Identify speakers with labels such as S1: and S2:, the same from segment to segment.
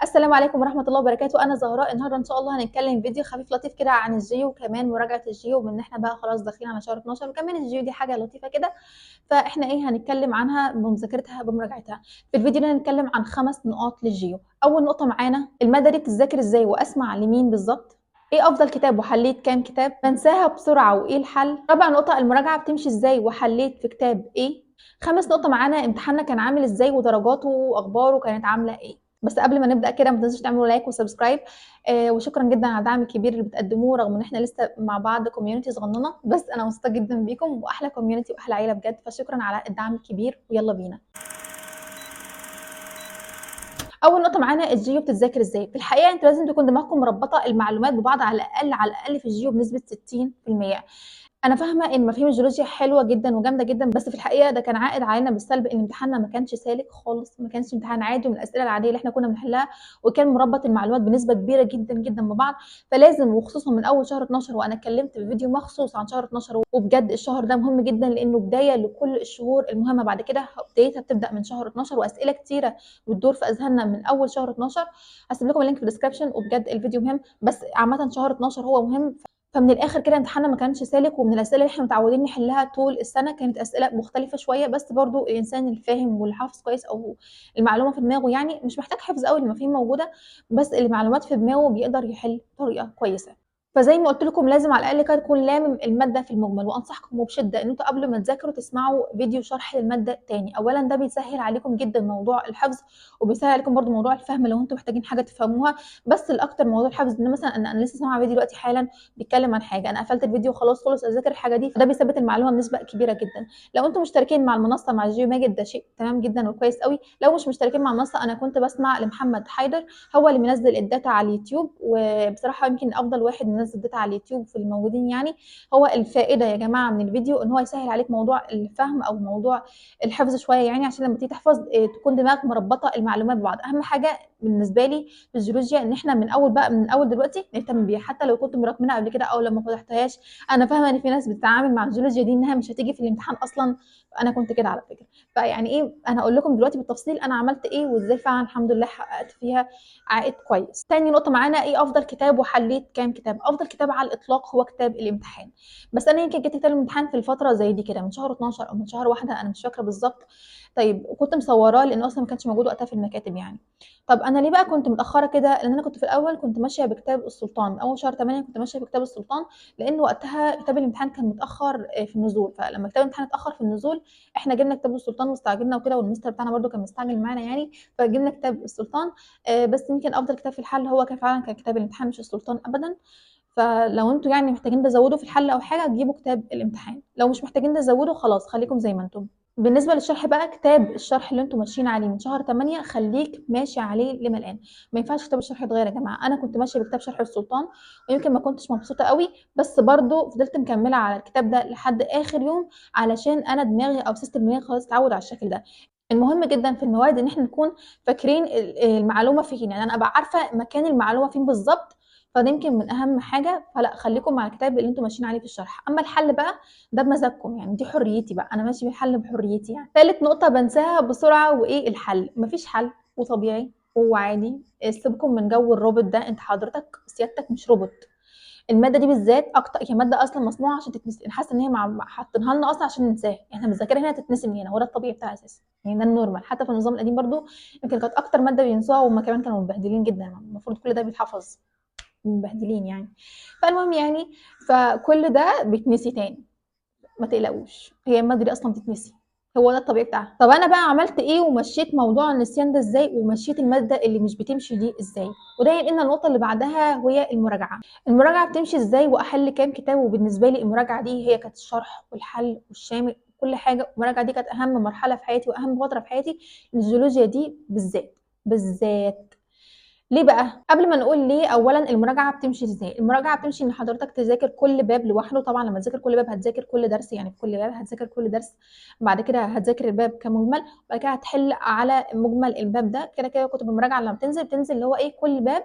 S1: السلام عليكم ورحمة الله وبركاته، أنا زهراء. النهارده إن شاء الله هنتكلم فيديو خفيف لطيف كده عن الجيو وكمان مراجعة الجيو، بما إن إحنا بقى خلاص داخلين على شهر 12 وكمان الجيو دي حاجة لطيفة كده، فإحنا هنتكلم عنها بمذاكرتها بمراجعتها. في الفيديو ده هنتكلم عن 5 نقاط للجيو. أول نقطة معانا المادة دي بتتذاكر إزاي وأسمع لمين بالضبط؟ إيه أفضل كتاب وحليت كام كتاب؟ بانساها بسرعة وإيه الحل؟ رابع نقطة المراجعة بتمشي إزاي وحليت في كتاب إيه؟ خامس نقطة معانا امتحاننا كان عامل إزاي ودرجاته وأخباره كانت عاملة إيه؟ بس قبل ما نبدأ كده ما تنسوش تعملوا لايك وسبسكرايب. وشكرا جدا على الدعم الكبير اللي بتقدموه رغم ان احنا لسه مع بعض كوميونتي صغننه، بس انا مبسوطه جدا بيكم واحلى كوميونتي واحلى عيله بجد، فشكرا على الدعم الكبير ويلا بينا. اول نقطه معانا الجيو بتتذاكر ازاي. في الحقيقه انتوا لازم تكون دماغكم مربطه المعلومات ببعض على الاقل في الجيو بنسبه 60%. أنا فاهمة إن مفاهيم الجيولوجيا حلوة جدًا وجامدة جدًا، بس في الحقيقة ده كان عائد علينا بالسلب إن امتحاننا ما كانش سالك خالص، ما كانش امتحان عادي من الأسئلة العادية اللي إحنا كنا بنحلها، وكان مربط المعلومات بنسبة كبيرة جدًا، جدًا ببعض، فلازم وخصوصًا من أول شهر 12 وأنا اتكلمت في فيديو مخصوص عن شهر 12 وبجد الشهر ده مهم جدًا لإنه بداية لكل الشهور المهمة بعد كده، بدايتها بتبدأ من شهر 12 وأسئلة كتيرة بتدور في أذهاننا من أول شهر 12. هاسيب لكم اللينك في الديسكربشن وبجد الفيديو مهم، بس عامةً شهر 12 هو مهم. فمن الآخر كده امتحاننا ما كانش سالك، ومن الأسئلة اللي إحنا متعودين نحلها طول السنة كانت أسئلة مختلفة شوية، بس برضه الإنسان الفاهم واللي حافظ كويس أو المعلومة في دماغه يعني مش محتاج حفظ أوي، المفاهيم موجودة، بس المعلومات في دماغه بيقدر يحل بطريقة كويسة. فزي ما قُلت لكم لازم على الأقل كده تكون لامم المادة في المجمل، وأنصحكم وبشدة إن أنتم قبل ما تذاكروا تسمعوا فيديو شرح للمادة تاني. أولًا ده بيسهّل عليكم جدًا موضوع الحفظ، وبيسهّل عليكم برضه موضوع الفهم لو أنتم محتاجين حاجة تفهموها، بس الأكتر موضوع الحفظ. إن مثلًا أنا لسه سامعة فيديو دلوقتي حالًا بيتكلم عن حاجة، أنا قفلت الفيديو خلاص خلص أذاكر الحاجة دي، فده بيثبّت المعلومة بنسبة كبيرة جدًا. لو أنتم مشتركين مع المنصة مع جيو ماجد ده شيء تمام جدًا وكويس أوي، لو مش مشتركين مع المنصة أنا كنت باسمع لمحمد حيدر، هو اللي منزّل الdata على اليوتيوب، وبصراحة يمكن أفضل واحد منزّل data على اليوتيوب في الموجودين يعني. هو الفائدة يا جماعة من الفيديو إن هو يسهّل عليك موضوع الفهم أو موضوع الحفظ شوية يعني، عشان لمّا تيجي تحفظ تكون دماغك مربّطة المعلومات ببعض. أهم حاجة بالنسبة لي في الجيولوجيا إن إحنا من أول دلوقتي نهتم بيها، حتى لو كنت مراكمينها قبل كده أو لو ما فتحتهاش. أنا فاهمة إن في ناس بتتعامل مع الجيولوجيا دي إنها مش هتيجي في الامتحان أصلًا، أنا كنت كده على فكرة. فيعني أنا هاقول لكم دلوقتي بالتفصيل أنا عملت إيه وإزاي فعلًا الحمد لله حققت فيها عائد كويس. تاني نقطة معانا إيه أفضل كتاب وحليت كام كتاب؟ أفضل كتاب على الإطلاق هو كتاب الامتحان، بس أنا يمكن جِبت كتاب الامتحان في الفترة زي دي كده من شهر 12 أو من شهر 1 أنا مش فاكرة بالضبط. طيب وكنت مصوراه لإنه أصلًا ما كانش موجود وقتها في المكاتب يعني. طب أنا ليه بقى كنت متأخرة كده؟ لإن أنا كنت في الأول كنت ماشية بكتاب السلطان، من أول شهر 8 كنت ماشية بكتاب السلطان، لإن وقتها كتاب الامتحان كان متأخر في النزول، فلمّا كتاب الامتحان اتأخر في النزول إحنا جِبنا كتاب السلطان واستعجلنا وكده، والمستر بتاعنا برضه كان مستعجل معانا يعني، فجِبنا كتاب السلطان. بس يمكن أفضل كتاب في الحل هو كان كتاب الامتحان مش السلطان أبدًا. فلو أنتم يعني محتاجين تزودوا في الحل أو حاجة تجيبوا كتاب الامتحان، لو مش محتاجين تزودوا خلاص خليكم زي ما أنتم. بالنسبة للشرح بقى، كتاب الشرح اللي أنتم ماشيين عليه من شهر 8 خليك ماشي عليه لما الآن، ما ينفعش كتاب الشرح يتغير يا جماعة. أنا كنت ماشية بكتاب شرح السلطان ويمكن ما كنتش مبسوطة قوي، بس برضه فضلت مكملة على الكتاب ده لحد آخر يوم علشان أنا دماغي أو سيستم دماغي خلاص اتعود على الشكل ده. المهم جدًا في المواد إن إحنا نكون فاكرين المعلومة فين، يعني أنا أبقى عارفة مكان المعلومة فين بالضبط، فده يمكن من أهم حاجة. فلأ خلّيكم مع الكتاب اللي أنتم ماشيين عليه في الشرح. أمّا الحل بقى ده بمزاجكم، يعني دي حريتي بقى، أنا ماشي بالحل بحريتي يعني. تالت نقطة بانساها بسرعة وإيه الحل؟ ما فيش حل وطبيعي وعادي، سيبكم من جو الروبوت ده، أنت حضرتك سيادتك مش روبوت. المادة دي بالذات هي مادة أصلًا مصنوعة عشان تتنسي، أنا حاسة إن هي حاطينها لنا أصلًا عشان ننساها، يعني إحنا بنذاكرها هنا تتنسي من هنا، هو ده الطبيعي بتاعها أساسًا، يعني ده الnormal. حتى في النظام القديم برضه يمكن كانت أكتر مادة بينسوها وهُم كمان كانوا متبهدلين جدًا، المفروض كل ده بيتحفظ. مبهدلين يعني. فالمهم يعني فكل ده بيتنسي تاني، ما تقلقوش، هي المادة دي أصلًا بتتنسي، هو ده الطبيعي بتاعها. طب أنا بقى عملت إيه ومشيت موضوع النسيان ده إزاي، ومشيت المادة اللي مش بتمشي دي إزاي؟ وده ينقلنا النقطة اللي بعدها وهي المراجعة. المراجعة بتمشي إزاي وأحل كام كتاب، وبالنسبة لي المراجعة دي هي كانت الشرح والحل والشامل وكل حاجة. المراجعة دي كانت أهم مرحلة في حياتي وأهم فترة في حياتي، الجيولوجيا دي بالذات، بالذات. ليه بقى؟ قبل ما نقول ليه، أولًا المراجعة بتمشي إزاي؟ المراجعة بتمشي إن حضرتك تذاكر كل باب لوحده، طبعًا لمّا تذاكر كل باب هتذاكر كل درس، يعني في كل باب هتذاكر كل درس، بعد كده هتذاكر الباب كمجمل، بعد كده هتحل على مجمل الباب ده. كده كتب المراجعة لمّا بتنزل اللي هو كل باب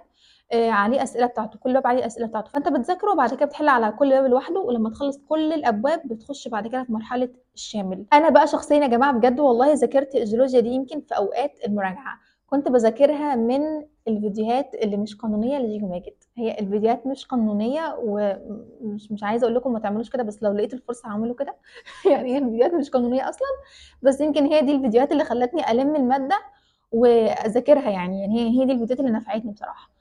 S1: عليه أسئلة بتاعته، كل باب عليه أسئلة بتاعته، فأنت بتذاكره وبعد كده بتحل على كل باب لوحده، ولمّا تخلّص كل الأبواب بتخش بعد كده في مرحلة الشامل. أنا بقى شخصيًا يا جماعة بجد والله ذاكرت الجيولوجيا دي يمكن في أوقات المراجعة، كنت باذاكرها من الفيديوهات اللي مش قانونية لجيجو ماجد، هي الفيديوهات مش قانونية ومش عايزة أقول لكم ما تعملوش كده، بس لو لقيت الفرصة هاعملوا كده يعني هي الفيديوهات مش قانونية أصلًا، بس يمكن هي دي الفيديوهات اللي خلّتني ألِم المادة وأذاكرها يعني هي دي الفيديوهات اللي نفعتني بصراحة.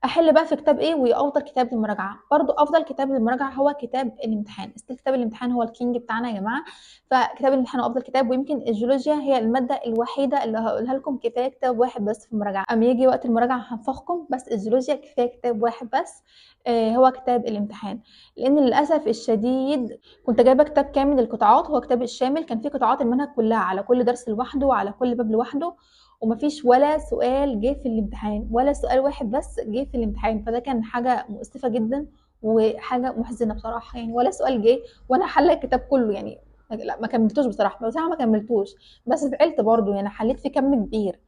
S1: أحل بقى في كتاب إيه وأفضل كتاب للمراجعة، برضه أفضل كتاب للمراجعة هو كتاب الامتحان، still كتاب الامتحان هو الking بتاعنا يا جماعة، فكتاب الامتحان هو أفضل كتاب، ويمكن الجيولوجيا هي المادة الوحيدة اللي هاقولها لكم كفاية كتاب واحد بس في المراجعة، أمّا ييجي وقت المراجعة هانفخكم، بس الجيولوجيا كفاية كتاب واحد بس هو كتاب الامتحان، لإن للأسف الشديد كنت جايبة كتاب كامل القطاعات، هو كتاب الشامل كان فيه قطاعات المنهج كلها على كل درس لوحده وعلى كل باب لوحده، وما فيش ولا سؤال جه في الامتحان، ولا سؤال واحد بس جه في الامتحان، فده كان حاجة مؤسفة جدًا وحاجة محزنة بصراحة يعني، ولا سؤال جه وأنا حالة الكتاب كله يعني لأ ما كملتوش بصراحة ما كملتوش، بس زعلت برضه يعني حليت فيه كم كبير.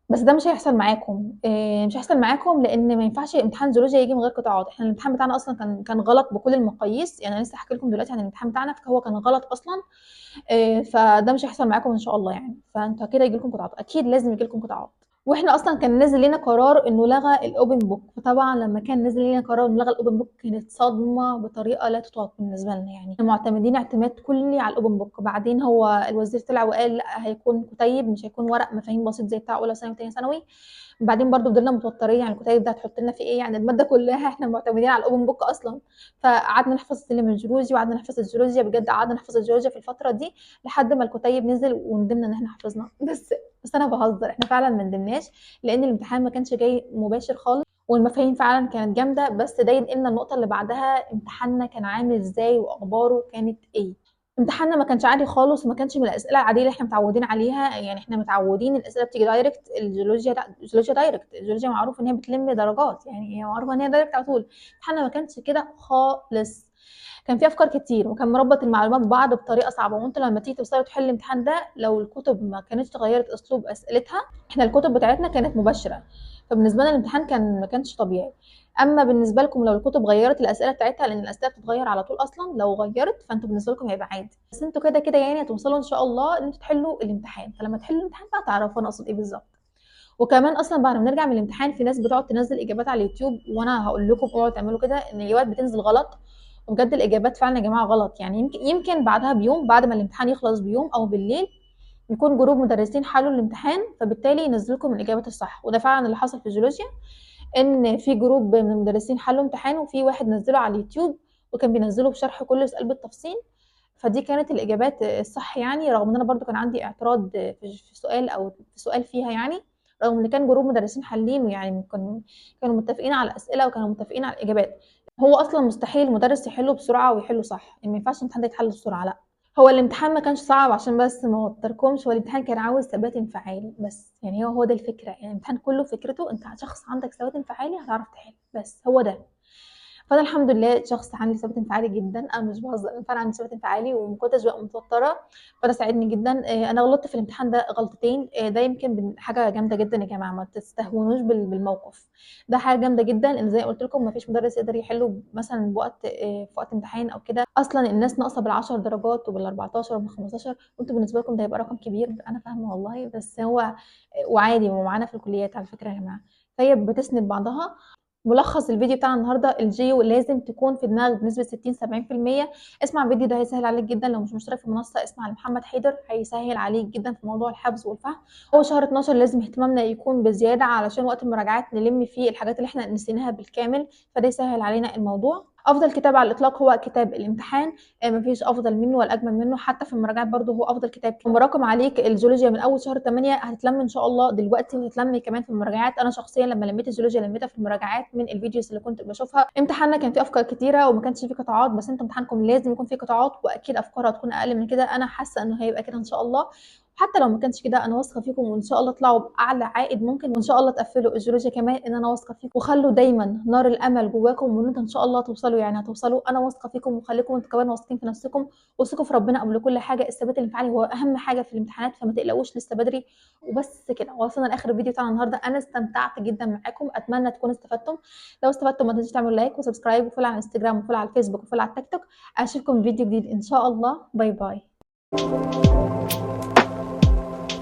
S1: بس ده مش هيحصل معاكم، مش هيحصل معاكم لإن ما ينفعش امتحان جيولوجيا ييجي من غير قطاعات، إحنا الامتحان بتاعنا أصلًا كان غلط بكل المقاييس، يعني أنا لسه هاحكي لكم دلوقتي عن الامتحان بتاعنا، فهو كان غلط أصلًا، فده مش هيحصل معاكم إن شاء الله يعني، فأنتم أكيد هييجي لكم قطاعات، أكيد لازم ييجي لكم قطاعات. وإحنا أصلًا كان نازل لينا قرار إنه لغى الopen book، فطبعًا لمّا كان نزل لينا قرار إنه لغى الopen book كانت صدمة بطريقة لا تُطاق بالنسبة لنا يعني، معتمدين اعتماد كلّي على الopen book، بعدين هو الوزير طلع وقال لأ هيكون كُتيب مش هيكون ورق مفاهيم بسيط زي بتاع أولى ثانوي وتانية ثانوي، بعدين برضه فضلنا متوترين يعني الكُتيب ده هتحط لنا فيه إيه، يعني المادة كلّها إحنا معتمدين على الopen book أصلًا، فقعدنا نحفظ سلم الجيولوجي وقعدنا نحفظ الجيولوجيا، بجد قعدنا نحفظ الجيولوجيا في الفترة دي لحد ما الكُتيب نزل وندمنا إن إحنا حفظنا، بس أنا باهزر، إحنا فعلًا ما ندمناش لإن الامتحان ما كانش جاي مباشر خالص، والمفاهيم فعلًا كانت جامدة، بس ده ينقلنا النقطة اللي بعدها، امتحاننا كان عامل إزاي وأخباره كانت إيه؟ امتحاننا ما كانش عادي خالص وما كانش من الأسئلة العادية اللي إحنا متعودين عليها، يعني إحنا متعودين الأسئلة بتيجي direct، الجيولوجيا لأ، الجيولوجيا direct، الجيولوجيا معروف إن هي بتلم درجات، يعني هي معروفة إن هي direct على طول، امتحاننا ما كانش كده خالص. كان في أفكار كتير وكان مربط المعلومات ببعض بطريقة صعبة، وأنتم لمّا تيجي توصلوا تحلوا الامتحان ده لو الكتب ما كانتش غيّرت أسلوب أسئلتها، إحنا الكتب بتاعتنا كانت مباشرة، فبالنسبة لنا الامتحان ما كانش طبيعي. أمّا بالنسبة لكم لو الكتب غيّرت الأسئلة بتاعتها، لإن الأسئلة بتتغيّر على طول أصلًا، لو غيّرت فأنتم بالنسبة لكم هيبقى عادي، بس أنتم كده يعني هتوصلوا إن شاء الله إن أنتم تحلوا الامتحان، فلمّا تحلوا الامتحان بقى تعرفوا أنا أقصد إيه بالضبط. وكمان أصلًا بعد ما نرجع من الامتحان في ناس بتقعد تنزّل إجابات على اليوتيوب، وأنا هاقول لكم اوعوا تعملوا كده، إن الإجابات بتنزل غلط، وبجد الإجابات فعلًا يا جماعة غلط، يعني يمكن بعدها بيوم، بعد ما الامتحان يخلص بيوم أو بالليل، يكون جروب مدرسين حلوا الامتحان، فبالتالي ينزّلوا لكم الإجابات الصح، وده فعلًا اللي حصل في الجيولوجيا، إن في جروب من المدرسين حلوا امتحان، وفي واحد نزّله على اليوتيوب، وكان بينزّله بشرح كل سؤال بالتفصيل، فدي كانت الإجابات الصح يعني، رغم إن أنا برضه كان عندي اعتراض في سؤال أو في سؤال فيها يعني، رغم إن كان جروب مدرسين حالين ويعني كانوا متفقين على الأسئلة وكانوا متفقين على الإجابات. هو أصلًا مستحيل المدرس يحله بسرعة ويحله صح، يعني ما ينفعش الامتحان ده يتحل بسرعة لأ. هو الامتحان ما كانش صعب عشان بس ما اوتّركمش، هو الامتحان كان عاوز ثبات انفعالي بس، يعني هو ده الفكرة، يعني الامتحان كلّه فكرته أنت شخص عندك ثبات انفعالي هتعرف تحل، بس هو ده. فأنا الحمد لله شخص عندي ثبات انفعالي جدًا، أنا مش باهزر، أنا فعلًا عندي ثبات انفعالي وما كنتش بابقى متوترة، فده ساعدني جدًا. أنا غلطت في الامتحان ده غلطتين، ده يمكن حاجة جامدة جدًا يا جماعة، ما تستهونوش بالموقف، ده حاجة جامدة جدًا إن زي ما قُلت لكم ما فيش مدرس يقدر يحله مثلًا بوقت في وقت امتحان أو كده، أصلًا الناس ناقصة بال10 درجات وبال14 وبال15 وأنتم بالنسبة لكم ده هيبقى رقم كبير، أنا فاهمة والله، بس هو وعادي ومعانا في الكليات على فكرة يا جماعة، فهي بتسند بعضها. ملخص الفيديو بتاعنا النهارده، الجيو لازم تكون في دماغك بنسبة 60-70%. اسمع الفيديو ده هيسهل عليك جدًا، لو مش مشترك في المنصة اسمع لمحمد حيدر هيسهل عليك جدًا في موضوع الحفظ والفهم. هو شهر 12 لازم اهتمامنا يكون بزيادة علشان وقت المراجعات نلم فيه الحاجات اللي إحنا نسيناها بالكامل، فده يسهل علينا الموضوع. أفضل كتاب على الإطلاق هو كتاب الامتحان، ما فيش أفضل منه ولا أجمل منه، حتى في المراجعات برضه هو أفضل كتاب. مراكم عليك الجيولوجيا من أول شهر 8 هتتلم إن شاء الله دلوقتي وهتتلم كمان في المراجعات، أنا شخصيًا لما لميت الجيولوجيا لميتها في المراجعات من الفيديوز اللي كنت باشوفها. امتحاننا كان فيه أفكار كتيرة وما كانش فيه قطاعات، بس أنتم امتحانكم لازم يكون فيه قطاعات وأكيد أفكار هتكون أقل من كده، أنا حاسة إنه هيبقى كده إن شاء الله. حتى لو ما كانش كده أنا واثقة فيكم وإن شاء الله تطلعوا بأعلى عائد ممكن، وإن شاء الله تقفلوا الجيولوجيا كمان إن أنا واثقة فيكم، وخلوا دايمًا نار الأمل جواكم وإن أنتم إن شاء الله هتوصلوا، يعني هتوصلوا، أنا واثقة فيكم وخليكم أنتم كمان واثقين في نفسكم، وثقوا في ربنا قبل كل حاجة، الثبات الانفعالي هو أهم حاجة في الامتحانات فما تقلقوش لسه بدري. وبس كده وصلنا لآخر الفيديو بتاعنا النهارده، أنا استمتعت جدًا معاكم، أتمنى تكونوا استفدتم، لو استفدتم ما تنسوش تعملوا لايك وسبسكرايب وفولو على الانستجرام وفولو على الفيسبوك وفولو على التيك توك، أشوفكم في فيديو جديد إن شاء الله، باي باي.